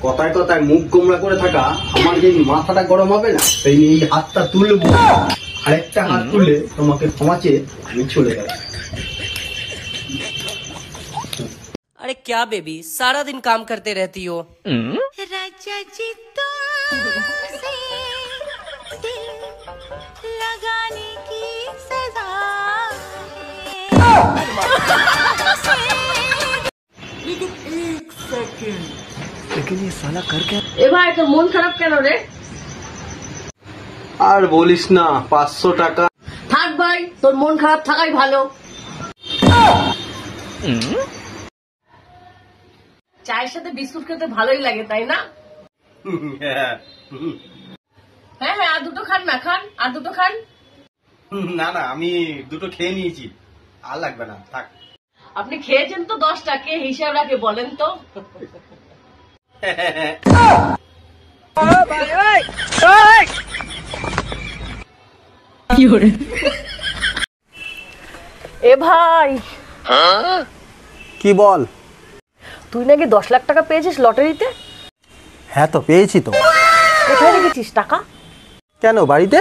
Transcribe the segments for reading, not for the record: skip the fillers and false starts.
কথায় কথায় মুখ গোমরা করে থাকা আমার যে মাথাটা গরম হবে না, সেই নিয়ে এই হাতটা তুলবো, আরেকটা হাত তুললে তোমাকে ক্ষমা চেয়ে আমি চলে গেলাম। अरे क्या बेबी, सारा दिन काम करते रहती हो। राजा जी तुमसे दिल लगाने की सजा लेकिन ये साला कर क्या? এ ভাই তোর মন খারাপ কেন রে? আর বলিস না, 500 টাকা। থাক ভাই, তোর মন খারাপ থাকাই ভালো। চায়ের সাথে বিস্কুট খেতে ভালোই লাগে, তাই না? হ্যাঁ হ্যাঁ, আর দুটো খান না, খান আর দুটো খান। না না, আমি দুটো খেয়ে নিয়েছি, আর লাগবে না, থাক। আপনি খেয়েছেন তো 10টা, কে হিসাব রাখে বলেন তো? এ ভাই, কি বল? তুই নাকি 10 লাখ টাকা পেয়েছিস লটারিতে? হ্যাঁ তো পেয়েছি তো। কোথায় রেখেছিস টাকা? কেন, বাড়িতে?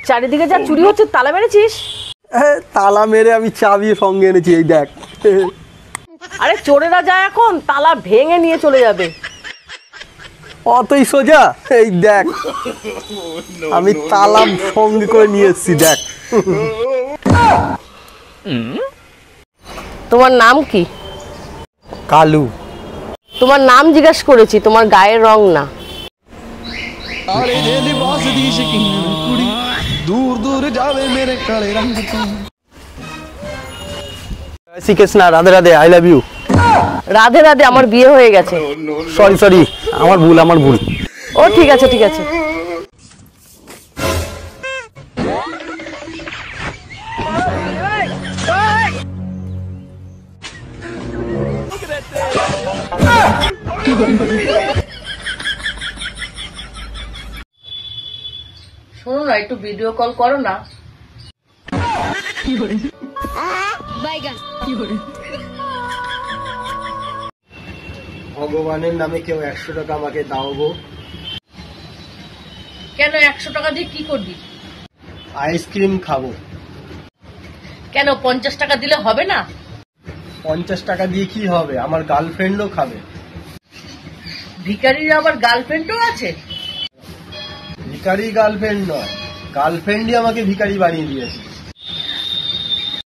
চারিদিকে যা চুরি হচ্ছে, তালা মেরেছিস? তালা মেরে আমি চাবি সঙ্গে এনেছি, এই দেখ। আরে চোরেরা যায় এখন, তালা ভেঙে নিয়ে চলে যাবে। অতই সোজা? এই দেখ, আমি তালা সঙ্গে করে নিয়ে এসেছি, দেখ। তোমার নাম কি? কালু। তোমার নাম জিজ্ঞাসা করেছি, তোমার গায়ের রং না। দূর দূর যাবে মেরে কালে রঙ। Shri Krishna, Radhe Radhe, I love you. Radhe Radhe, আমার বিয়ে হয়ে গেছে। সরি সরি, আমার ভুল, আমার ভুল। ও ঠিক আছে ঠিক আছে। শোনো না, একটু ভিডিও কল করো না। ভগবানের নামে কেউ 100 টাকা আমাকে দাও গো। কেন, 100 টাকা দিয়ে কি করবি? আইসক্রিম খাবো। কেন, 50 টাকা দিলে হবে না? 50 টাকা দিয়ে কি হবে, আমার গার্লফ্রেন্ডও খাবে। ভিখারির আবার গার্লফ্রেন্ডও আছে? ভিখারি গার্লফ্রেন্ড নয়, গার্লফ্রেন্ডই আমাকে ভিখারি বানিয়ে দিয়েছে।